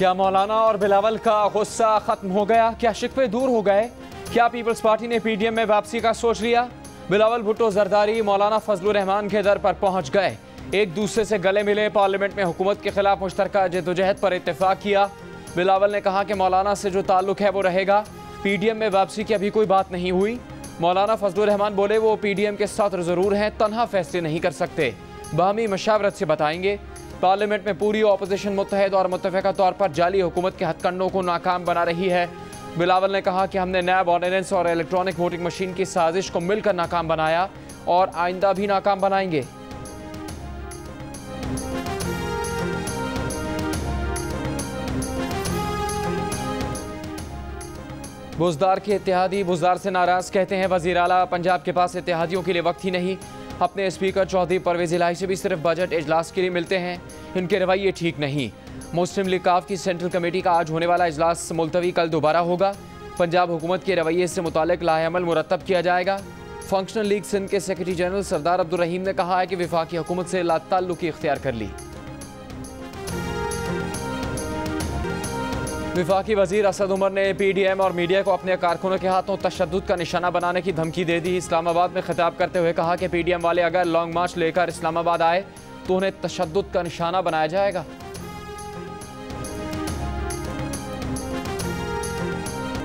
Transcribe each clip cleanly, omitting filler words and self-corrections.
क्या मौलाना और बिलावल का गुस्सा खत्म हो गया? क्या शिकवे दूर हो गए? क्या पीपल्स पार्टी ने पीडीएम में वापसी का सोच लिया? बिलावल भुट्टो जरदारी मौलाना फजलुर रहमान के दर पर पहुंच गए, एक दूसरे से गले मिले, पार्लियामेंट में हुकूमत के खिलाफ मुश्तरका जद्दोजहद पर इत्तेफाक किया। बिलावल ने कहा कि मौलाना से जो ताल्लुक है वो रहेगा, पीडीएम में वापसी की अभी कोई बात नहीं हुई। मौलाना फजलुर रहमान बोले वो पीडीएम के साथ ज़रूर हैं, तन्हा फैसले नहीं कर सकते, बाहमी मशावरत से बताएंगे। पार्लियामेंट में पूरी अपोजिशन मुत्तहद और मुत्तफ़िका तौर पर जाली हुकूमत के हथकंडों को नाकाम बना रही है। बिलावल ने कहा कि हमने नैब ऑर्डिनेंस और इलेक्ट्रॉनिक वोटिंग मशीन की साजिश को मिलकर नाकाम बनाया और आइंदा भी नाकाम बनाएंगे। बुज़दार के इत्तेहादी बुज़दार से नाराज़, कहते हैं वज़ीर आला पंजाब के पास इत्तेहादियों के लिए वक्त ही नहीं। अपने स्पीकर चौधरी परवेज़ इलाही से भी सिर्फ बजट इजलास के लिए मिलते हैं, इनके रवैये ठीक नहीं। मुस्लिम लीग काफ की सेंट्रल कमेटी का आज होने वाला इजलास मुलतवी कल दोबारा होगा। पंजाब हुकूमत के रवैये से मुतालिक लाहेअमल मुरतब किया जाएगा। फंक्शनल लीग सिंध के सेक्रेटरी जनरल सरदार अब्दुल रहीम ने कहा है कि वफाकी हुकूमत से लाताल्लुकी इख्तियार कर ली। वफाकी वजीर असद उमर ने पीडीएम और मीडिया को अपने कारकुनों के हाथों तशद्दुद का निशाना बनाने की धमकी दे दी। इस्लामाबाद में खिताब करते हुए कहा कि पीडीएम वाले अगर लॉन्ग मार्च लेकर इस्लामाबाद आए तो उन्हें तशद्दुद का निशाना बनाया जाएगा।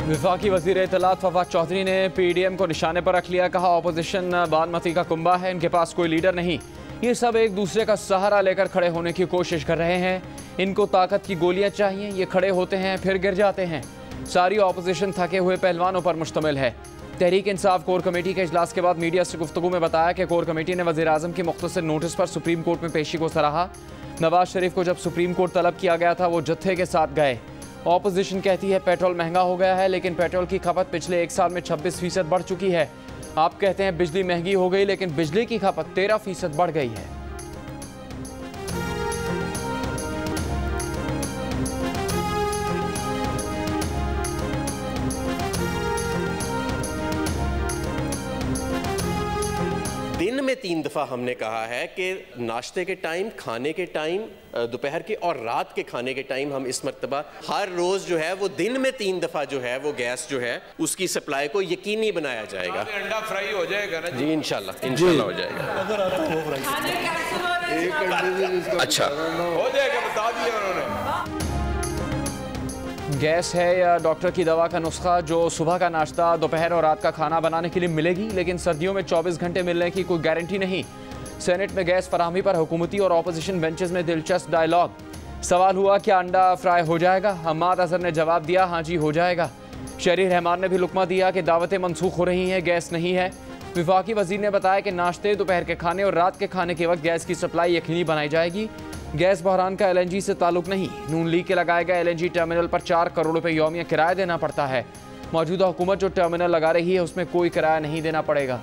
वफाकी वजीर इत्तलात फवाद चौधरी ने पीडीएम को निशाने पर रख लिया। कहा अपोजिशन बादमती का कुंबा है, इनके पास कोई लीडर नहीं, ये सब एक दूसरे का सहारा लेकर खड़े होने की कोशिश कर रहे हैं। इनको ताकत की गोलियां चाहिए, ये खड़े होते हैं फिर गिर जाते हैं। सारी अपोजिशन थके हुए पहलवानों पर मुश्तमिल है। तहरीक इंसाफ कोर कमेटी के इजलास के बाद मीडिया से गुफ्तगू में बताया कि कोर कमेटी ने वज़ीर आज़म के मुख्तसर नोटिस पर सुप्रीम कोर्ट में पेशी को सराहा। नवाज शरीफ को जब सुप्रीम कोर्ट तलब किया गया था वो जत्थे के साथ गए। अपोजिशन कहती है पेट्रोल महंगा हो गया है, लेकिन पेट्रोल की खपत पिछले एक साल में 26% बढ़ चुकी है। आप कहते हैं बिजली महंगी हो गई, लेकिन बिजली की खपत 13% बढ़ गई है। दिन में 3 दफ़ा हमने कहा है कि नाश्ते के टाइम, खाने के टाइम, दोपहर के और रात के खाने के टाइम हम इस मरतबा हर रोज़ जो है वो दिन में 3 दफ़ा जो है वो गैस जो है उसकी सप्लाई को यकीनी बनाया जाएगा। अंडा फ्राई हो जाएगा ना जी, इंशाल्लाह हो जाएगा। अच्छा हो जाएगा, बता दिया उन्होंने। गैस है या डॉक्टर की दवा का नुस्खा जो सुबह का नाश्ता, दोपहर और रात का खाना बनाने के लिए मिलेगी, लेकिन सर्दियों में 24 घंटे मिलने की कोई गारंटी नहीं। सेनेट में गैस फराहमी पर हुकूमती और अपोजिशन बेंचेस में दिलचस्प डायलॉग। सवाल हुआ क्या अंडा फ्राई हो जाएगा? हम्माद अजहर ने जवाब दिया हाँ जी हो जाएगा। शहरी रहमान ने भी लुकमा दिया कि दावतें मनसूख हो रही हैं, गैस नहीं है। वफाकी वजीर ने बताया कि नाश्ते, दोपहर के खाने और रात के खाने के वक्त गैस की सप्लाई यकीनी बनाई जाएगी। गैस बहरान का एलएनजी से ताल्लुक नहीं। नून लीग के लगाए गए एलएनजी टर्मिनल पर 4 करोड़ रुपए यौमिया किराया देना पड़ता है। मौजूदा हुकूमत जो टर्मिनल लगा रही है उसमें कोई किराया नहीं देना पड़ेगा।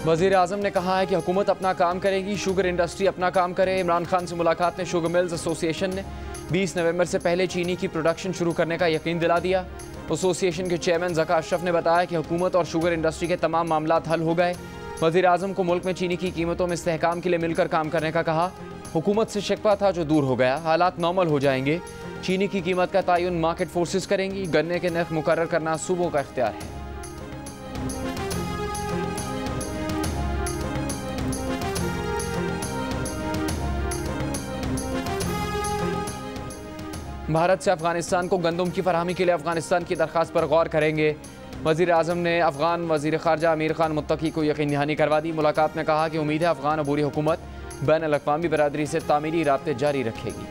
वज़ीर आज़म ने कहा है कि हुकूमत अपना काम करेगी, शुगर इंडस्ट्री अपना काम करे। इमरान खान से मुलाकात में शुगर मिल्स एसोसिएशन ने 20 नवंबर से पहले चीनी की प्रोडक्शन शुरू करने का यकीन दिला दिया। एसोसिएशन के चेयरमैन ज़का अशरफ ने बताया कि हुकूमत और शुगर इंडस्ट्री के तमाम मामलात हल हो गए। वज़ीर आज़म को मुल्क में चीनी की कीमतों में इस्तेहकाम के लिए मिलकर काम करने का कहा। हुकूमत से शिकवा था जो दूर हो गया, हालात नॉर्मल हो जाएंगे। चीनी की कीमत का तयन मार्केट फोर्सेस करेंगी। गन्ने के नर्ख मुकर्रर करना सूबों का इख्तियार है। भारत से अफगानिस्तान को गंदम की फराहमी के लिए अफगानिस्तान की दरख्वास्त पर गौर करेंगे। वज़ीर आज़म ने अफगान वज़ीर ख़ारजा अमीर खान मुत्तकी को यकीन दहानी करवा दी। मुलाकात में कहा कि उम्मीद है अफगान अबूरी हुकूमत बैन-अल-अक़वामी बरादरी से तामीरी राब्ते जारी रखेगी।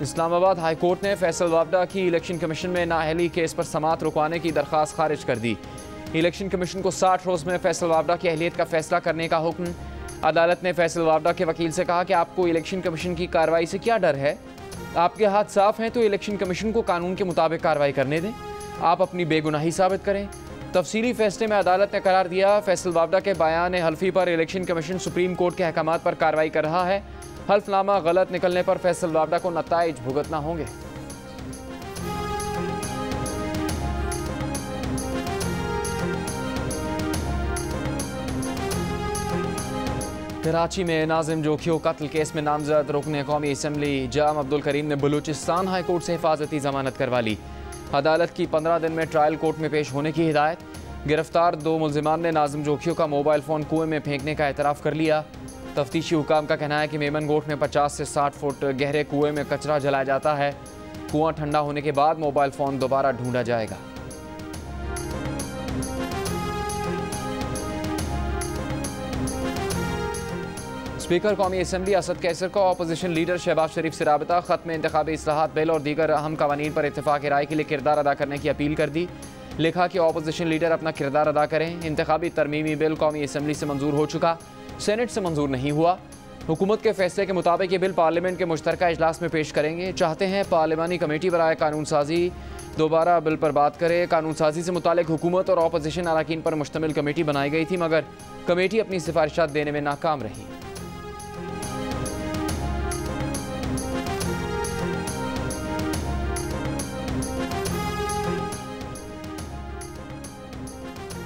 इस्लामाबाद हाई कोर्ट ने फैसल वावडा की इलेक्शन कमीशन में नाअहली केस पर समाअत रुकवाने की दरख्वास्त खारिज कर दी। इलेक्शन कमीशन को 60 रोज़ में फैसल वावडा की अहलियत का फैसला करने का हुक्म। अदालत ने फैसल वावडा के वकील से कहा कि आपको इलेक्शन कमीशन की कार्रवाई से क्या डर है? आपके हाथ साफ हैं तो इलेक्शन कमीशन को कानून के मुताबिक कार्रवाई करने दें। आप अपनी बेगुनाही साबित करें। तफसीली फैसले में अदालत ने करार दिया, फैसल वावडा के बयान हल्फी पर इलेक्शन कमीशन सुप्रीम कोर्ट के अहकामात पर कार्रवाई कर रहा है। हल्फनामा गलत निकलने पर फैसल वावडा को नताइज भुगतना होंगे। कराची में नाजिम जोखियो कत्ल केस में नामजद रुकन कौमी असम्बली जाम अब्दुल करीम ने बलूचिस्तान हाई कोर्ट से हिफाजती जमानत करवा ली। अदालत की 15 दिन में ट्रायल कोर्ट में पेश होने की हिदायत। गिरफ्तार 2 मुल्जिमान ने नाजिम जोखियो का मोबाइल फ़ोन कुएं में फेंकने का एतराफ़ कर लिया। तफ्तीशी हुकाम का कहना है कि मेमन गोट में 50 से 60 फुट गहरे कुएं में कचरा जलाया जाता है। कुआं ठंडा होने के बाद मोबाइल फ़ोन दोबारा ढूंढा जाएगा। स्पीकर कौमी असम्बली असद कैसर को अपोजिशन लीडर शहबाज शरीफ से राबता, ख़त्म इंतखाबी इस्लाहात बिल और दीगर अहम कवानीन पर इत्तेफाक राय के लिए किरदार अदा करने की अपील कर दी। लिखा कि अपोजिशन लीडर अपना किरदार अदा करें। इंतखाबी तरमीमी बिल कौमी असम्बली से मंजूर हो चुका, सेनेट से मंजूर नहीं हुआ। हुकूमत के फैसले के मुताबिक ये बिल पार्लियामेंट के मुश्तरका इजलास में पेश करेंगे। चाहते हैं पार्लिमानी कमेटी बराए कानून साजी दोबारा बिल पर बात करे। कानून साजी से मुतालिक हुकूमत और अपोजिशन अरकान पर मुश्तमिल कमेटी बनाई गई थी, मगर कमेटी अपनी सिफारिशात देने में नाकाम रही।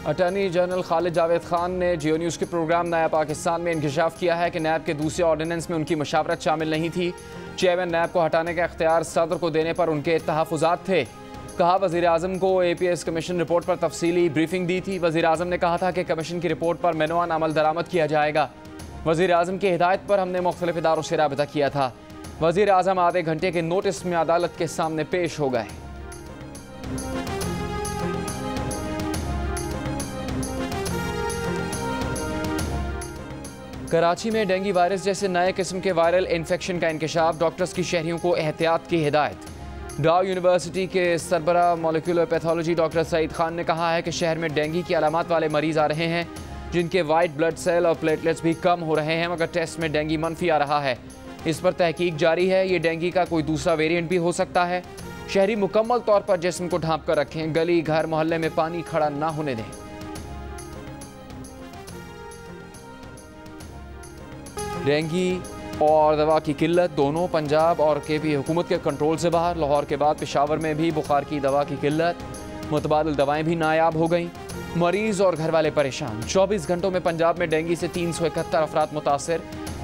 अटॉर्नी जनरल खालिद जावेद खान ने जियो न्यूज़ के प्रोग्राम नया पाकिस्तान में इंकशाफ किया है कि नैब के दूसरे ऑर्डिनेंस में उनकी मशावरत शामिल नहीं थी। चेयरमैन नैब को हटाने का इख्तियार सदर को देने पर उनके तहफ़्फ़ुज़ात थे। कहा, वज़ीर आज़म को APS कमीशन रिपोर्ट पर तफसीली ब्रीफिंग दी थी। वज़ीर आज़म ने कहा था कि कमीशन की रिपोर्ट पर मेनूआन अमल दरामद किया जाएगा। वज़ीर आज़म की हिदायत पर हमने मुख्तलिफ इदारों से राबिता किया था। वज़ीर आज़म आधे घंटे के नोटिस में अदालत के सामने पेश हो गए। कराची में डेंगू वायरस जैसे नए किस्म के वायरल इन्फेक्शन का इंकशाफ, डॉक्टर्स की शहरियों को एहतियात की हिदायत। डाउ यूनिवर्सिटी के सरबरा molecular pathology doctor Saeed Khan ने कहा है कि शहर में डेंगू की अलामात वाले मरीज आ रहे हैं, जिनके वाइट ब्लड सेल और प्लेटलेट्स भी कम हो रहे हैं, मगर टेस्ट में डेंगू मनफी आ रहा है। इस पर तहकीक जारी है। ये डेंगू का कोई दूसरा वेरिएंट भी हो सकता है। शहरी मुकम्मल तौर पर जिस्म को ढांप कर रखें। गली घर मोहल्ले में पानी खड़ा ना होने दें। डेंगू और दवा की किल्लत दोनों पंजाब और KP हुकूमत के कंट्रोल से बाहर। लाहौर के बाद पेशावर में भी बुखार की दवा की किल्लत, मुतबादिल दवाएं भी नायाब हो गईं। मरीज और घर वाले परेशान। 24 घंटों में पंजाब में डेंगू से 371 अफराद मुतासर।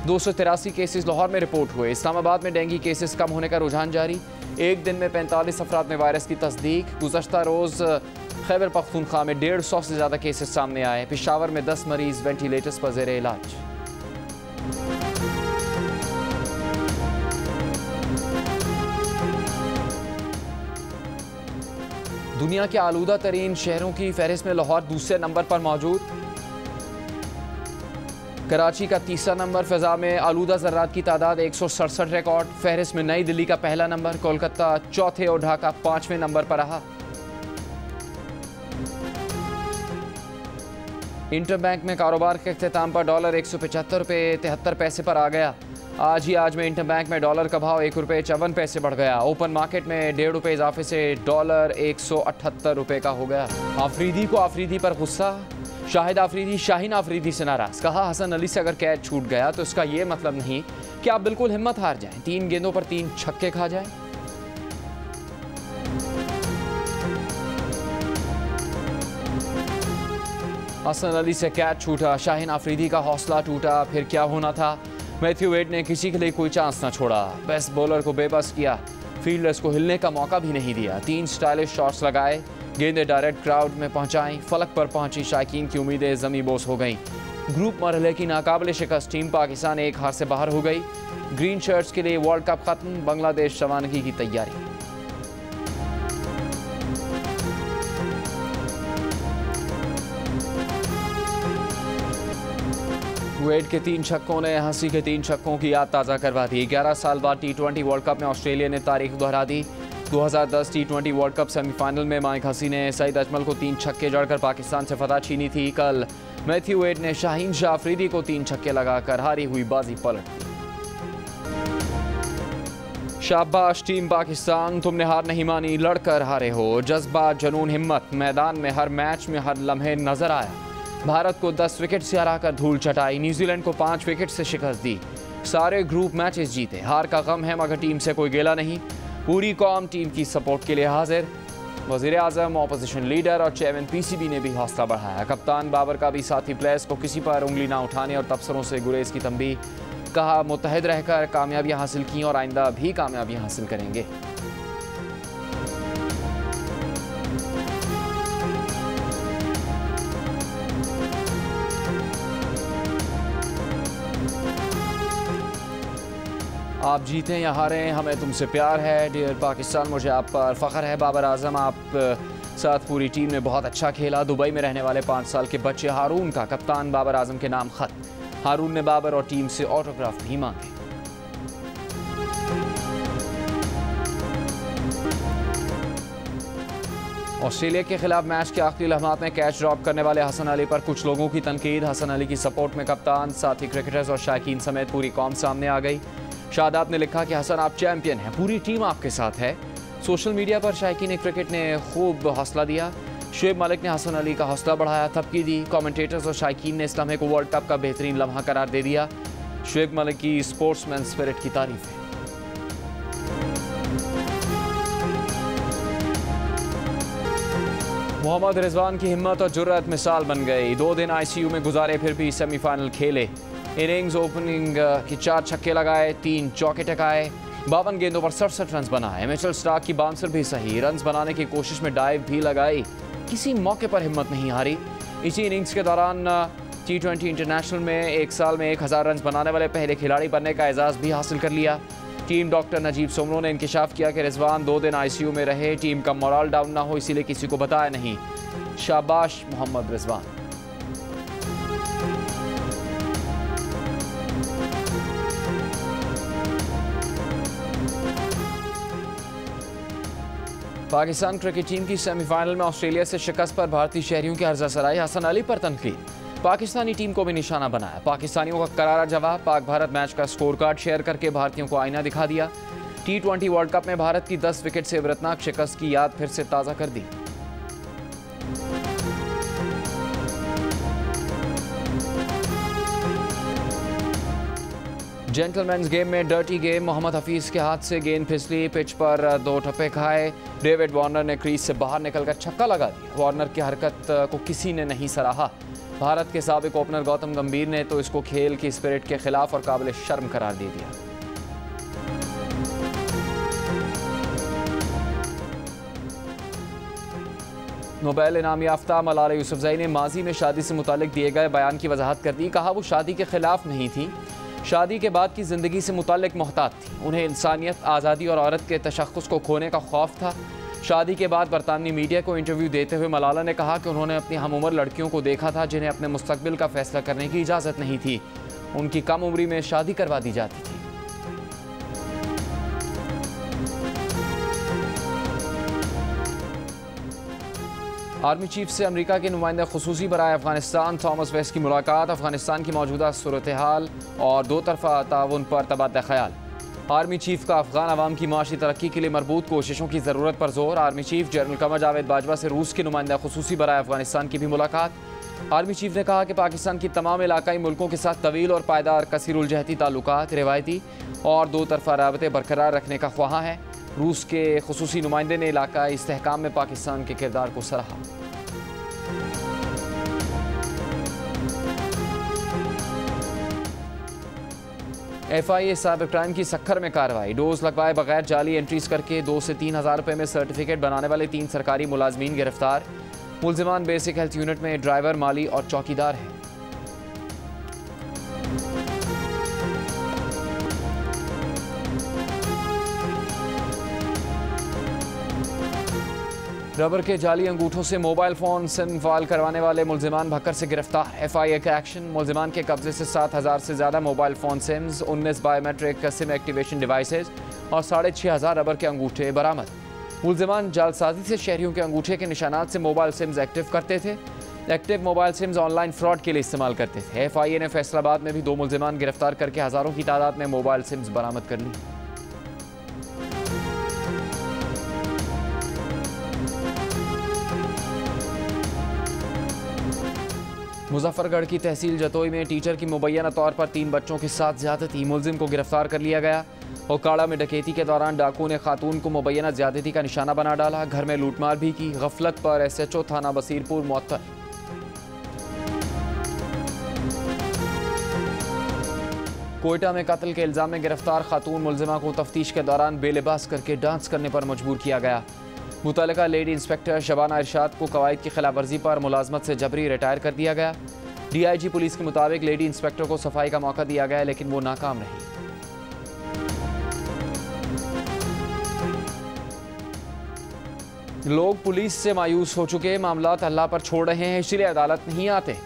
283 केसेस लाहौर में रिपोर्ट हुए। इस्लामाबाद में डेंगू केसेस कम होने का रुझान जारी। एक दिन में 45 अफराद में वायरस की तस्दीक। गुज़श्ता रोज़ खैबर पख्तूनख्वा में 150 से ज़्यादा केसेस सामने आए। पेशावर में 10 मरीज वेंटिलेटर्स पर ज़ेर इलाज। दुनिया के आलूदा तरीन शहरों की फहरिस्त में लाहौर दूसरे नंबर पर मौजूद। कराची का तीसरा नंबर। फ़िज़ा में आलूदा ज़र्रात की तादाद 167 रिकॉर्ड। फहरिस्त में नई दिल्ली का पहला नंबर। कोलकाता चौथे और ढाका 5वें नंबर पर रहा। इंटरबैंक में कारोबार के अख्तिताम पर डॉलर 175 रुपये 73 पैसे पर आ गया। आज में इंटरबैंक में डॉलर का भाव 1 रुपये 54 पैसे बढ़ गया। ओपन मार्केट में 1.5 रुपये इजाफे से डॉलर 178 रुपये का हो गया। आफरीदी को आफरीदी पर गुस्सा। शाहिद आफरीदी शाहीन आफरीदी से नाराज। कहा, हसन अली से अगर कैच छूट गया तो इसका ये मतलब नहीं कि आप बिल्कुल हिम्मत हार जाएं, 3 गेंदों पर 3 छक्के खा जाएं। हसन अली से कैच छूटा, शाहीन आफरीदी का हौसला टूटा। फिर क्या होना था? मैथ्यू वेड ने किसी के लिए कोई चांस ना छोड़ा। बेस्ट बॉलर को बेबस किया, फील्डर्स को हिलने का मौका भी नहीं दिया। 3 स्टाइलिश शॉट्स लगाए, गेंदें डायरेक्ट क्राउड में पहुंचाई। फलक पर पहुंची शायकीन की उम्मीदें ज़मी बोस हो गईं। ग्रुप मरहले की नाकाबिल शिकस्त टीम पाकिस्तान एक हार से बाहर हो गई। ग्रीन शर्ट्स के लिए वर्ल्ड कप खत्म। बांग्लादेश रवानगी की तैयारी। वेड के 3 छक्कों ने हंसी के 3 छक्कों की याद ताज़ा करवा दी। 11 साल बाद T20 वर्ल्ड कप में ऑस्ट्रेलिया ने तारीख दोहरा दी। 2010 T20 वर्ल्ड कप सेमीफाइनल में माइक हसी ने सईद अजमल को 3 छक्के जड़कर पाकिस्तान से फतह छीनी थी। कल मैथ्यू वेड ने शाहीन शाह अफरीदी को 3 छक्के लगाकर हारी हुई बाजी पलट दी। शाबाश टीम पाकिस्तान, तुमने हार नहीं मानी, लड़कर हारे हो। जज्बा, जुनून, हिम्मत मैदान में हर मैच में हर लम्हे नजर आया। भारत को 10 विकेट से हराकर धूल चटाई, न्यूजीलैंड को 5 विकेट से शिकस्त दी। सारे ग्रुप मैचेस जीते। हार का गम है मगर टीम से कोई गिला नहीं। पूरी कौम टीम की सपोर्ट के लिए हाजिर। वज़ीर आज़म, ऑपोजिशन लीडर और चेयरमैन PCB ने भी हौसला बढ़ाया। कप्तान बाबर का भी साथी प्लेयर्स को किसी पर उंगली ना उठाने और तबसरों से गुरेज की तंबीह। कहा मुत्तहिद रहकर कामयाबियां हासिल की और आइंदा भी कामयाबियां हासिल करेंगे। आप जीतें या हारें, हमें तुमसे प्यार है। डियर पाकिस्तान, मुझे आप पर फ़ख्र है। बाबर आजम आप साथ पूरी टीम ने बहुत अच्छा खेला। दुबई में रहने वाले 5 साल के बच्चे हारून का कप्तान बाबर आजम के नाम खत। हारून ने बाबर और टीम से ऑटोग्राफ भी मांगे। ऑस्ट्रेलिया के खिलाफ मैच के आखिरी लम्हात में कैच ड्रॉप करने वाले हसन अली पर कुछ लोगों की तनकीद। हसन अली की सपोर्ट में कप्तान, साथी क्रिकेटर्स और शायकीन समेत पूरी कौम सामने आ गई। शादाब ने लिखा कि हसन आप चैंपियन हैं, पूरी टीम आपके साथ है। सोशल मीडिया पर शायकीन क्रिकेट ने खूब हौसला दिया। शुएब मलिक ने हसन अली का हौसला बढ़ाया, थपकी दी। कमेंटेटर्स और शायकीन ने इस लम्हे को वर्ल्ड कप का बेहतरीन लम्हा करार दे दिया। शुएब मलिक की स्पोर्ट्समैन स्पिरिट की तारीफ है। मोहम्मद रिजवान की हिम्मत और जुर्रत मिसाल बन गई। 2 दिन ICU में गुजारे, फिर भी सेमीफाइनल खेले। इनिंग्स ओपनिंग की 4 छक्के लगाए, 3 चौके टकाए, 52 गेंदों पर 67 रन बनाए। मिचेल स्टार्क की बाउंसर भी सही, रन बनाने की कोशिश में डाइव भी लगाई। किसी मौके पर हिम्मत नहीं हारी। इसी इनिंग्स के दौरान T20 इंटरनेशनल में 1 साल में 1000 रन बनाने वाले पहले खिलाड़ी बनने का एजाज़ भी हासिल कर लिया। टीम डॉक्टर नजीब सोमनो ने इंकिशाफ किया कि रिजवान 2 दिन ICU में रहे, टीम का मोरल डाउन ना हो इसीलिए किसी को बताया नहीं। शाबाश मोहम्मद रिजवान। पाकिस्तान क्रिकेट टीम की सेमीफाइनल में ऑस्ट्रेलिया से शिकस्त पर भारतीय शहरियों की हर्जा सराई। हसन अली पर तनकीद, पाकिस्तानी टीम को भी निशाना बनाया। पाकिस्तानियों का करारा जवाब, पाक भारत मैच का स्कोर कार्ड शेयर करके भारतीयों को आईना दिखा दिया। T20 वर्ल्ड कप में भारत की 10 विकेट से इबरतनाक शिकस्त की याद फिर से ताज़ा कर दी। जेंटलमैन्स गेम में डर्टी गेम, मोहम्मद हफीज के हाथ से गेंद फिसली, पिच पर 2 ठप्पे खाए। डेविड वार्नर ने क्रीज से बाहर निकलकर छक्का लगा दिया। वार्नर की हरकत को किसी ने नहीं सराहा। भारत के साबिक ओपनर गौतम गंभीर ने तो इसको खेल की स्पिरिट के खिलाफ और काबिल शर्म करार दे दिया। नोबेल इनाम याफ्ता मलाला यूसुफजई ने माजी में शादी से मुतालिक दिए गए बयान की वजाहत कर दी। कहा वो शादी के खिलाफ नहीं थी, शादी के बाद की ज़िंदगी से मुताल्लिक मोहतात थी। उन्हें इंसानियत, आज़ादी और औरत के तशख़्ख़ुस को खोने का खौफ था। शादी के बाद बरतानवी मीडिया को इंटरव्यू देते हुए मलाला ने कहा कि उन्होंने अपनी हम उम्र लड़कियों को देखा था जिन्हें अपने मुस्तकबिल का फ़ैसला करने की इजाज़त नहीं थी। उनकी कम उम्री में शादी करवा दी जाती थी। आर्मी चीफ से अमेरिका के नुमाइंदा खुसूसी बराए अफगानिस्तान थॉमस वेस्ट की मुलाकात। अफगानिस्तान की मौजूदा सूरत हाल और 2 तरफ़ा ताउन पर तबादला ख्याल। आर्मी चीफ का अफगान अवाम की माशी तरक्की के लिए मरबूत कोशिशों की ज़रूरत पर जोर। Army chief general Qamar Javed Bajwa से रूस के नुमाइंदा खुसूसी बराए अफगानिस्तान की भी मुलाकात। आर्मी चीफ ने कहा कि पाकिस्तान की तमाम इलाकाई मुल्कों के साथ तवील और पायदार कसीरुलजहती ताल्लुकात, रिवायती और 2 तरफ़ा राबते बरकरार रखने का ख्वाहा है। रूस के खुसूसी नुमाइंदे ने इलाकाई इस्तेहकाम में पाकिस्तान के किरदार को सराहा। FIA साइबर क्राइम की सक्खर में कार्रवाई। डोज लगवाए बगैर जाली एंट्रीज करके 2 से 3 हज़ार रुपये में सर्टिफिकेट बनाने वाले 3 सरकारी मुलाजमीन गिरफ्तार। मुलजिमान बेसिक हेल्थ यूनिट में ड्राइवर, माली और चौकीदार हैं। रबर के जाली अंगूठों से मोबाइल फ़ोन सिम फाइल करवाने वाले मुलजिमान भक्कर से गिरफ्तार। FIA का एक्शन, मुलजिमान के कब्जे से 7,000 से ज़्यादा mobile phone sims, 19 biometric sim activation devices और 6,500 रबर के अंगूठे बरामद। मुलजिमान जालसाजी से शहरियों के अंगूठे के निशानात से मोबाइल सिम्स एक्टिव करते थे। Active mobile sims online fraud के लिए इस्तेमाल करते थे। FIA ने फैसलाबाद में भी 2 मुलजिमान गिरफ्तार करके हज़ारों की तादाद में मोबाइल सिम्स बरामद कर ली। मुजफ्फरगढ़ की तहसील जतोई में टीचर की मुबैना तौर पर 3 बच्चों के साथ ज्यादती, मुलजिम को गिरफ्तार कर लिया गया। ओकाड़ा में डकैती के दौरान डाकू ने खातून को मुबैना ज्यादती का निशाना बना डाला, घर में लूटमार भी की। गफलत पर SHO थाना बसीरपुर मुअत्तल। कोयटा में कत्ल के इल्जाम में गिरफ्तार खातून मुलजिमा को तफ्तीश के दौरान बेलिबास करके डांस करने पर मजबूर किया गया। मुतल्लिका लेडी इंस्पेक्टर शबाना इरशाद को कवायद की खिलाफ वर्जी पर मुलाजमत से जबरी रिटायर कर दिया गया। DIG पुलिस के मुताबिक लेडी इंस्पेक्टर को सफाई का मौका दिया गया, लेकिन वो नाकाम रही। लोग पुलिस से मायूस हो चुके, मामलात अल्लाह पर छोड़ रहे हैं, इसलिए अदालत नहीं आते।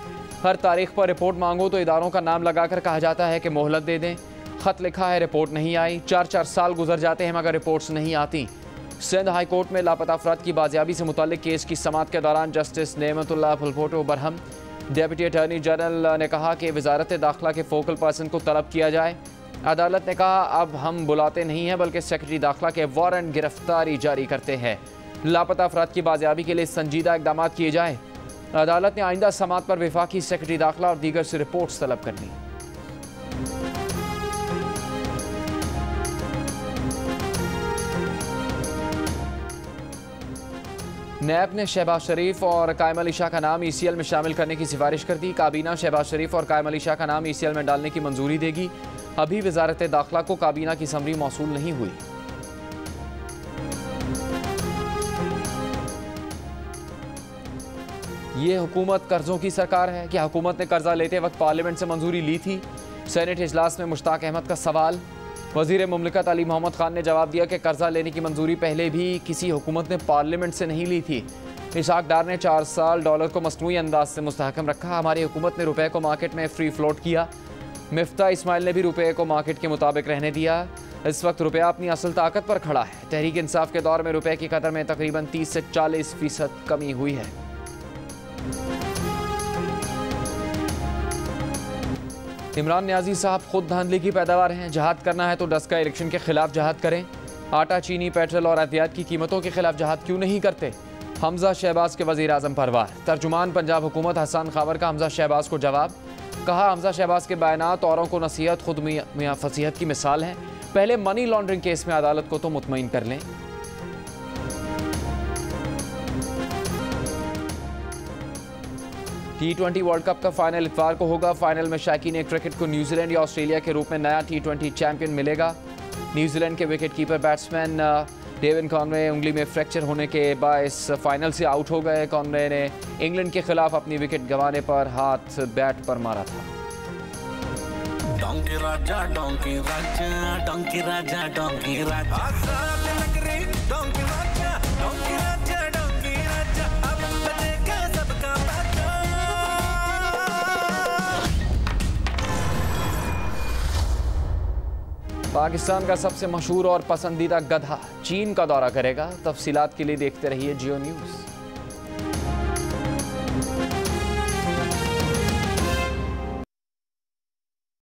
हर तारीख पर रिपोर्ट मांगो तो इदारों का नाम लगाकर कहा जाता है कि मोहलत दे दें। खत लिखा है, रिपोर्ट नहीं आई। 4-4 साल गुजर जाते हैं मगर रिपोर्ट्स नहीं आती। सिंध हाई कोर्ट में लापता अफराद की बाजियाबी से मुताल्लिक केस की समाअत के दौरान justice Nematullah फुलपोटो Barham, deputy attorney general ने कहा कि वजारत दाखिला के फोकल पर्सन को तलब किया जाए। अदालत ने कहा, अब हम बुलाते नहीं हैं बल्कि सेक्रेटरी दाखिला के वारंट गिरफ्तारी जारी करते हैं। लापता अफराद की बाजियाबी के लिए संजीदा इकदाम किए जाए। अदालत ने आइंदा समाअत पर वफाकी सेक्रेटरी दाखिला और दीगर से रिपोर्ट्स तलब करनी। नैब ने शहबाज शरीफ और कायम अली शाह का नाम ECL में शामिल करने की सिफारिश कर दी। काबीना शहबाज शरीफ और कायम अली शाह का नाम ECL में डालने की मंजूरी देगी। अभी वजारत दाखिला को काबीना की समरी मौसूल नहीं हुई। ये हुकूमत कर्जों की सरकार है। क्या हुकूमत ने कर्जा लेते वक्त पार्लियामेंट से मंजूरी ली थी? सेनेट इजलास में मुश्ताक अहमद का सवाल। वजीर मुमलिकत अली मोहम्मद खान ने जवाब दिया कि कर्जा लेने की मंजूरी पहले भी किसी हुकूमत ने पार्लियामेंट से नहीं ली थी। इशाक डार ने 4 साल डॉलर को मसनूई अंदाज से मुस्तहकम रखा। हमारी हुकूमत ने रुपए को मार्केट में फ्री फ्लोट किया। मिफ्ता इस्माइल ने भी रुपए को मार्केट के मुताबिक रहने दिया। इस वक्त रुपया अपनी असल ताकत पर खड़ा है। तहरीक इंसाफ के दौर में रुपए की कदर में तकरीबन 30 से 40% कमी हुई है। इमरान नियाजी साहब खुद धांधली की पैदावार हैं। जहाद करना है तो डस्का इलेक्शन के खिलाफ जहाद करें। आटा, चीनी, पेट्रोल और अहतियात की कीमतों के खिलाफ जहाद क्यों नहीं करते? हमजा शहबाज के वजीर आजम पर वार। तर्जुमान पंजाब हुकूमत हसन खावर का हमजा शहबाज को जवाब। कहा, हमजा शहबाज के बयानात औरों को नसीहत खुद मियां फसीहत की मिसाल है। पहले मनी लॉन्ड्रिंग केस में अदालत को तो मुतमईन कर लें। T20 वर्ल्ड कप का फाइनल इतवार को होगा। फाइनल में शायकीन क्रिकेट को न्यूजीलैंड या ऑस्ट्रेलिया के रूप में नया T20 चैंपियन मिलेगा। न्यूजीलैंड के wicket keeper batsman Devon Conway उंगली में फ्रैक्चर होने के बायस फाइनल से आउट हो गए। कॉनवे ने इंग्लैंड के खिलाफ अपनी विकेट गंवाने पर हाथ बैट पर मारा था। डोंकी राजा, डोंकी राजा, डोंकी राजा, डोंकी राजा, डोंकी राजा, डोंकी राजा, डोंकी राजा, अब बजेगा सबका बाजा। पाकिस्तान का सबसे मशहूर और पसंदीदा गधा चीन का दौरा करेगा। तफसीलात के लिए देखते रहिए जियो न्यूज़।